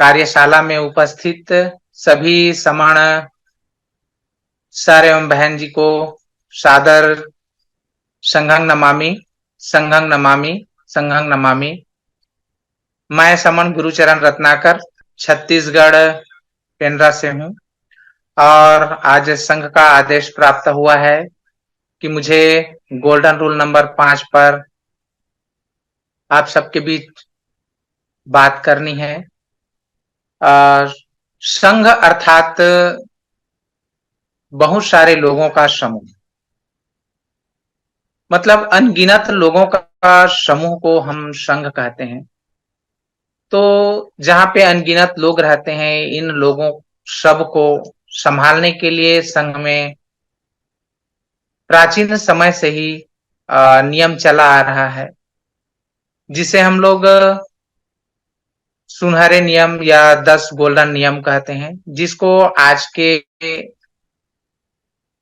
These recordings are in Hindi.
कार्यशाला में उपस्थित सभी समण सर एवं बहन जी को सादर संघं नमामि, संघं नमामि, संघं नमामि। मैं समण गुरुचरण रत्नाकर छत्तीसगढ़ पेंड्रा से हूँ और आज संघ का आदेश प्राप्त हुआ है कि मुझे गोल्डन रूल नंबर 5 पर आप सबके बीच बात करनी है। संघ अर्थात बहुत सारे लोगों का समूह, मतलब अनगिनत लोगों का समूह को हम संघ कहते हैं। तो जहां पे अनगिनत लोग रहते हैं, इन लोगों सब को संभालने के लिए संघ में प्राचीन समय से ही नियम चला आ रहा है, जिसे हम लोग सुनहरे नियम या 10 गोल्डन नियम कहते हैं, जिसको आज के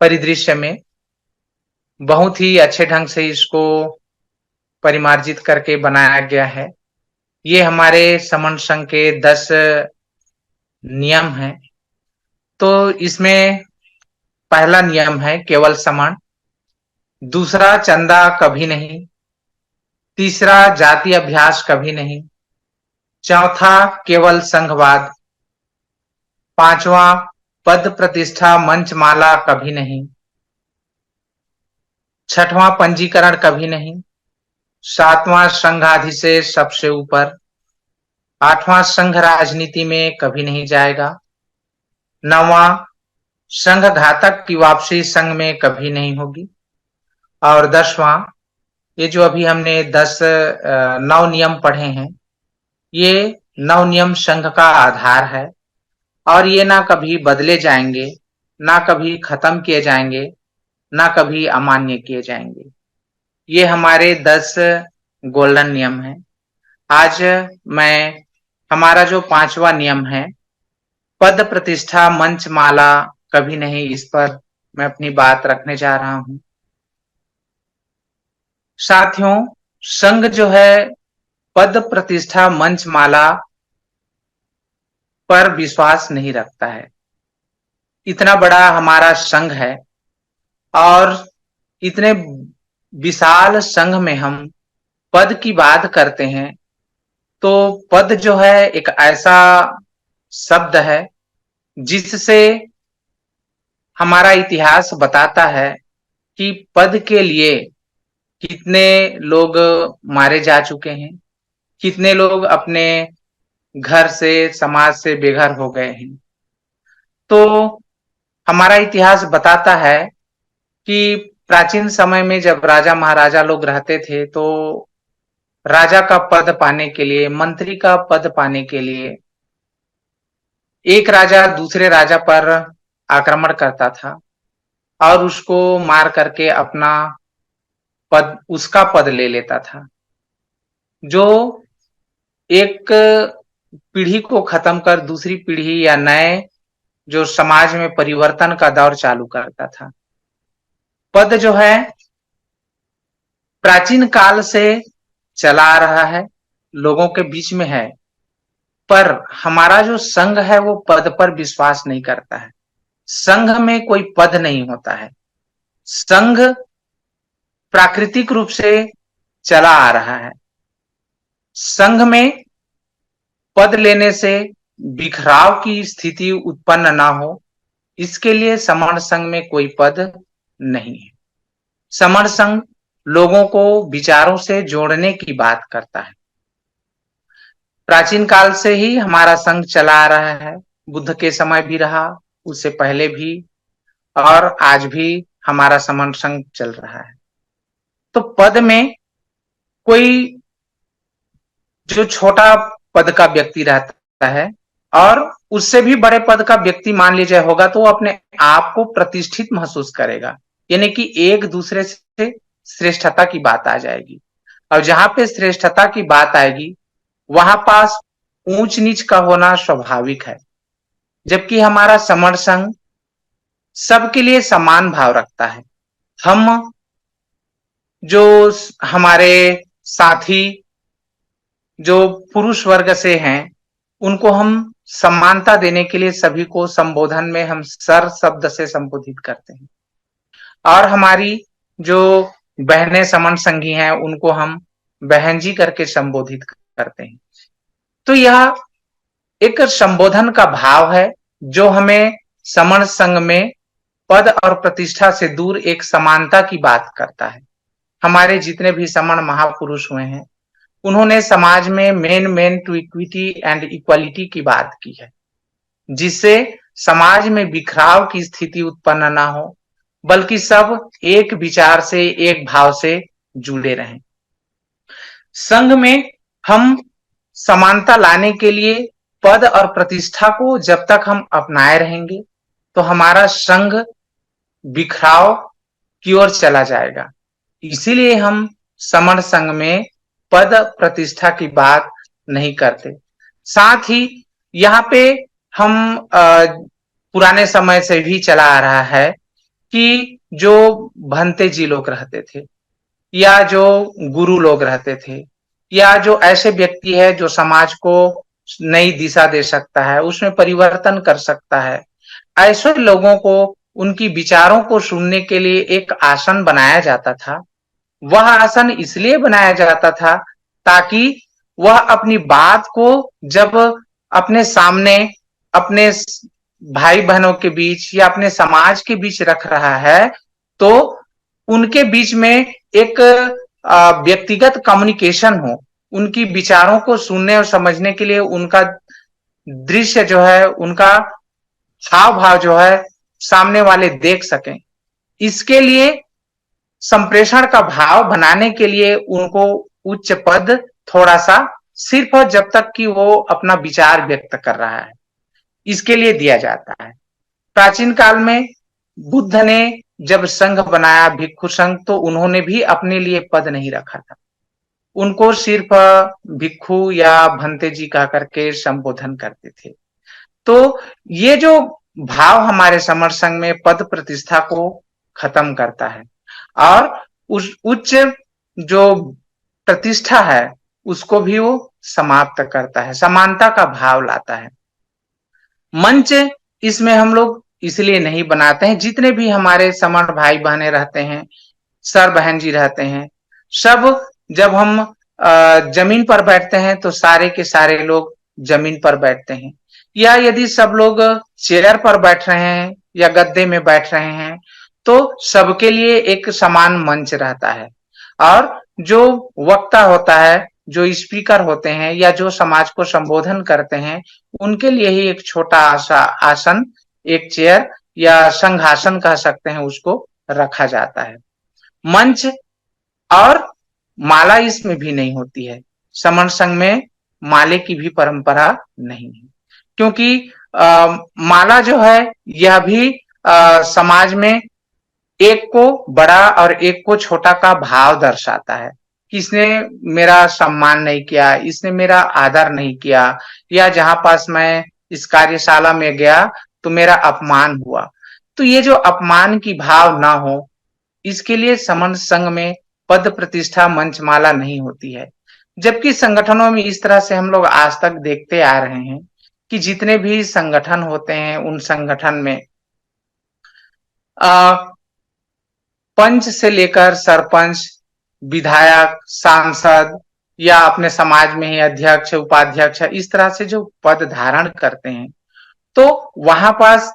परिदृश्य में बहुत ही अच्छे ढंग से इसको परिमार्जित करके बनाया गया है। ये हमारे समण संघ के 10 नियम हैं। तो इसमें पहला नियम है केवल समण, दूसरा चंदा कभी नहीं, तीसरा जाति अभ्यास कभी नहीं, चौथा केवल संघवाद, पांचवा पद प्रतिष्ठा मंचमाला कभी नहीं, छठवां पंजीकरण कभी नहीं, सातवां संघाधिशेष सबसे ऊपर, आठवां संघ राजनीति में कभी नहीं जाएगा, नौवां संघ घातक की वापसी संघ में कभी नहीं होगी, और 10वां, ये जो अभी हमने 10 9 नियम पढ़े हैं, ये 9 नियम संघ का आधार है और ये ना कभी बदले जाएंगे, ना कभी खत्म किए जाएंगे, ना कभी अमान्य किए जाएंगे। ये हमारे 10 गोल्डन नियम हैं। आज मैं हमारा जो 5वां नियम है, पद प्रतिष्ठा मंचमाला कभी नहीं, इस पर मैं अपनी बात रखने जा रहा हूं। साथियों, संघ जो है पद प्रतिष्ठा मंचमाला पर विश्वास नहीं रखता है। इतना बड़ा हमारा संघ है और इतने विशाल संघ में हम पद की बात करते हैं, तो पद जो है एक ऐसा शब्द है जिससे हमारा इतिहास बताता है कि पद के लिए कितने लोग मारे जा चुके हैं, कितने लोग अपने घर से समाज से बेघर हो गए हैं। तो हमारा इतिहास बताता है कि प्राचीन समय में जब राजा महाराजा लोग रहते थे, तो राजा का पद पाने के लिए, मंत्री का पद पाने के लिए एक राजा दूसरे राजा पर आक्रमण करता था और उसको मार करके अपना पद, उसका पद ले लेता था, जो एक पीढ़ी को खत्म कर दूसरी पीढ़ी या नए जो समाज में परिवर्तन का दौर चालू करता था। पद जो है प्राचीन काल से चला आ रहा है, लोगों के बीच में है, पर हमारा जो संघ है वो पद पर विश्वास नहीं करता है। संघ में कोई पद नहीं होता है। संघ प्राकृतिक रूप से चला आ रहा है। संघ में पद लेने से बिखराव की स्थिति उत्पन्न ना हो, इसके लिए समण संघ में कोई पद नहीं है। समण संघ लोगों को विचारों से जोड़ने की बात करता है। प्राचीन काल से ही हमारा संघ चला आ रहा है, बुद्ध के समय भी रहा, उससे पहले भी, और आज भी हमारा समण संघ चल रहा है। तो पद में कोई जो छोटा पद का व्यक्ति रहता है और उससे भी बड़े पद का व्यक्ति मान लीजिए होगा, तो वो अपने आप को प्रतिष्ठित महसूस करेगा, यानी कि एक दूसरे से श्रेष्ठता की बात आ जाएगी। और जहां पे श्रेष्ठता की बात आएगी, वहां पास ऊंच नीच का होना स्वाभाविक है। जबकि हमारा समण संघ सबके लिए समान भाव रखता है। हम जो हमारे साथी जो पुरुष वर्ग से हैं, उनको हम समानता देने के लिए सभी को संबोधन में हम सर शब्द से संबोधित करते हैं। और हमारी जो बहनें समन संगी हैं उनको हम बहन जी करके संबोधित करते हैं। तो यह एक संबोधन का भाव है जो हमें समण संघ में पद और प्रतिष्ठा से दूर एक समानता की बात करता है। हमारे जितने भी समण महापुरुष हुए हैं उन्होंने समाज में मेन टू इक्विटी एंड इक्वालिटी की बात की है, जिससे समाज में बिखराव की स्थिति उत्पन्न ना हो, बल्कि सब एक विचार से एक भाव से जुड़े रहें। संघ में हम समानता लाने के लिए पद और प्रतिष्ठा को जब तक हम अपनाए रहेंगे तो हमारा संघ बिखराव की ओर चला जाएगा। इसीलिए हम समण संघ में पद प्रतिष्ठा की बात नहीं करते। साथ ही यहाँ पे हम पुराने समय से भी चला आ रहा है कि जो भंते जी लोग रहते थे या जो गुरु लोग रहते थे या जो ऐसे व्यक्ति है जो समाज को नई दिशा दे सकता है, उसमें परिवर्तन कर सकता है, ऐसे लोगों को उनकी विचारों को सुनने के लिए एक आसन बनाया जाता था। वह आसन इसलिए बनाया जाता था ताकि वह अपनी बात को जब अपने सामने अपने भाई बहनों के बीच या अपने समाज के बीच रख रहा है तो उनके बीच में एक व्यक्तिगत कम्युनिकेशन हो, उनकी विचारों को सुनने और समझने के लिए उनका दृश्य जो है, उनका हाव भाव जो है सामने वाले देख सकें। इसके लिए संप्रेषण का भाव बनाने के लिए उनको उच्च पद थोड़ा सा सिर्फ जब तक कि वो अपना विचार व्यक्त कर रहा है इसके लिए दिया जाता है। प्राचीन काल में बुद्ध ने जब संघ बनाया भिक्षु संघ तो उन्होंने भी अपने लिए पद नहीं रखा था, उनको सिर्फ भिक्षु या भंते जी कह करके संबोधन करते थे। तो ये जो भाव हमारे समर संघ में पद प्रतिष्ठा को खत्म करता है और उस उच्च जो प्रतिष्ठा है उसको भी वो समाप्त करता है, समानता का भाव लाता है। मंच इसमें हम लोग इसलिए नहीं बनाते हैं, जितने भी हमारे समर भाई बहने रहते हैं, सर बहन जी रहते हैं, सब जब हम जमीन पर बैठते हैं तो सारे के सारे लोग जमीन पर बैठते हैं, या यदि सब लोग चेयर पर बैठ रहे हैं या गद्दे में बैठ रहे हैं तो सबके लिए एक समान मंच रहता है। और जो वक्ता होता है, जो स्पीकर होते हैं या जो समाज को संबोधन करते हैं उनके लिए ही एक छोटा आसन, एक चेयर या संघासन कह सकते हैं, उसको रखा जाता है। मंच और माला इसमें भी नहीं होती है। समण संघ में माले की भी परंपरा नहीं है, क्योंकि माला जो है यह भी समाज में एक को बड़ा और एक को छोटा का भाव दर्शाता है कि इसने मेरा सम्मान नहीं किया, इसने मेरा आदर नहीं किया, या जहां पास मैं इस कार्यशाला में गया तो मेरा अपमान हुआ। तो ये जो अपमान की भाव ना हो इसके लिए समण संघ में पद प्रतिष्ठा मंचमाला नहीं होती है। जबकि संगठनों में इस तरह से हम लोग आज तक देखते आ रहे हैं कि जितने भी संगठन होते हैं उन संगठन में पंच से लेकर सरपंच, विधायक, सांसद या अपने समाज में ही अध्यक्ष, उपाध्यक्ष, इस तरह से जो पद धारण करते हैं तो वहां पास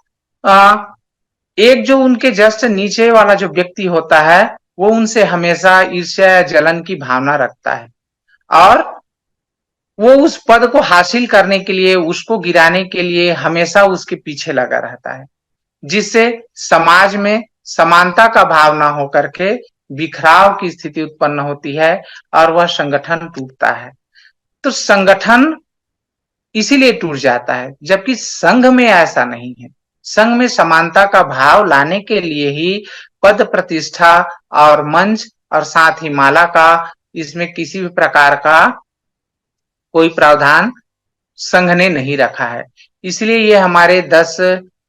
एक जो उनके जस्ट नीचे वाला जो व्यक्ति होता है वो उनसे हमेशा ईर्ष्या या जलन की भावना रखता है और वो उस पद को हासिल करने के लिए, उसको गिराने के लिए हमेशा उसके पीछे लगा रहता है, जिससे समाज में समानता का भाव ना होकर के बिखराव की स्थिति उत्पन्न होती है और वह संगठन टूटता है। तो संगठन इसीलिए टूट जाता है, जबकि संघ में ऐसा नहीं है। संघ में समानता का भाव लाने के लिए ही पद प्रतिष्ठा और मंच और साथ ही माला का, इसमें किसी भी प्रकार का कोई प्रावधान संघ ने नहीं रखा है। इसलिए ये हमारे 10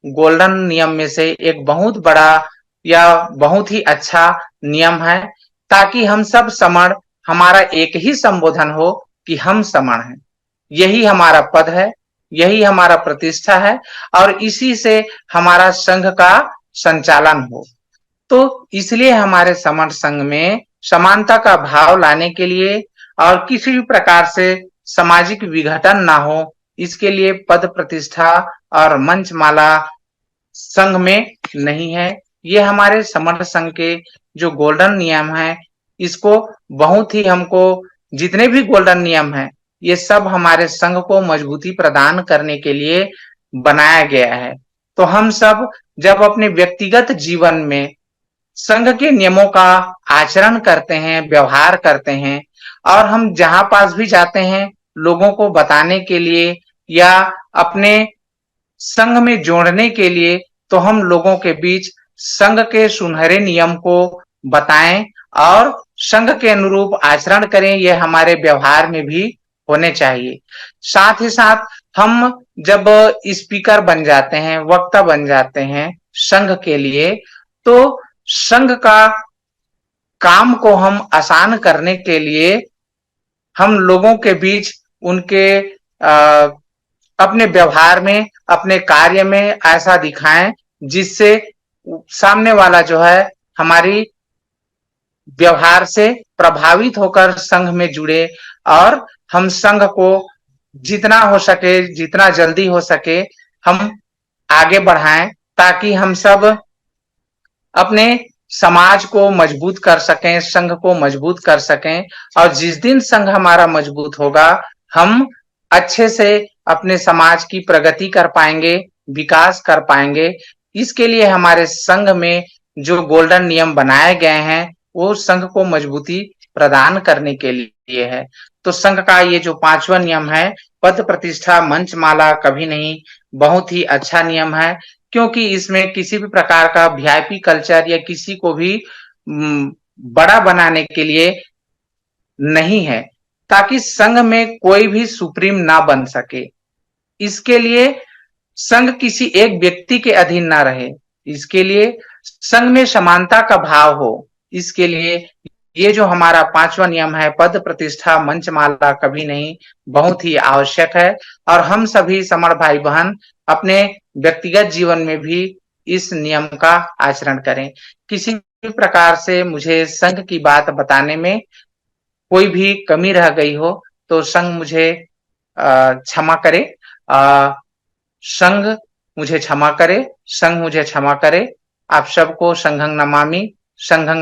गोल्डन नियम में से एक बहुत बड़ा या बहुत ही अच्छा नियम है, ताकि हम सब समण, हमारा एक ही संबोधन हो कि हम समण हैं, यही हमारा पद है यही हमारा प्रतिष्ठा है और इसी से हमारा संघ का संचालन हो। तो इसलिए हमारे समर संघ में समानता का भाव लाने के लिए और किसी भी प्रकार से सामाजिक विघटन ना हो, इसके लिए पद प्रतिष्ठा और मंचमाला संघ में नहीं है। ये हमारे समर संघ के जो गोल्डन नियम है, इसको बहुत ही हमको, जितने भी गोल्डन नियम है, ये सब हमारे संघ को मजबूती प्रदान करने के लिए बनाया गया है। तो हम सब जब अपने व्यक्तिगत जीवन में संघ के नियमों का आचरण करते हैं, व्यवहार करते हैं और हम जहां पास भी जाते हैं लोगों को बताने के लिए या अपने संघ में जोड़ने के लिए, तो हम लोगों के बीच संघ के सुनहरे नियम को बताएं और संघ के अनुरूप आचरण करें। यह हमारे व्यवहार में भी होने चाहिए। साथ ही साथ हम जब स्पीकर बन जाते हैं, वक्ता बन जाते हैं संघ के लिए, तो संघ का काम को हम आसान करने के लिए हम लोगों के बीच उनके अपने व्यवहार में, अपने कार्य में ऐसा दिखाएं जिससे सामने वाला जो है हमारी व्यवहार से प्रभावित होकर संघ में जुड़े और हम संघ को जितना हो सके, जितना जल्दी हो सके हम आगे बढ़ाएं, ताकि हम सब अपने समाज को मजबूत कर सकें, संघ को मजबूत कर सकें। और जिस दिन संघ हमारा मजबूत होगा, हम अच्छे से अपने समाज की प्रगति कर पाएंगे, विकास कर पाएंगे। इसके लिए हमारे संघ में जो गोल्डन नियम बनाए गए हैं, वो संघ को मजबूती प्रदान करने के लिए है। तो संघ का ये जो 5वां नियम है, पद प्रतिष्ठा मंचमाला कभी नहीं, बहुत ही अच्छा नियम है, क्योंकि इसमें किसी भी प्रकार का वीआईपी कल्चर या किसी को भी बड़ा बनाने के लिए नहीं है, ताकि संघ में कोई भी सुप्रीम ना बन सके। इसके लिए संघ किसी एक व्यक्ति के अधीन ना रहे, इसके लिए संघ में समानता का भाव हो। इसके लिए ये जो हमारा 5वां नियम है, पद प्रतिष्ठा मंचमाला कभी नहीं, बहुत ही आवश्यक है। और हम सभी समर भाई बहन अपने व्यक्तिगत जीवन में भी इस नियम का आचरण करें। किसी भी प्रकार से मुझे संघ की बात बताने में कोई भी कमी रह गई हो तो संघ मुझे क्षमा करे, संघ मुझे क्षमा करे, संघ मुझे क्षमा करे। आप सबको संघं नमामि, संघं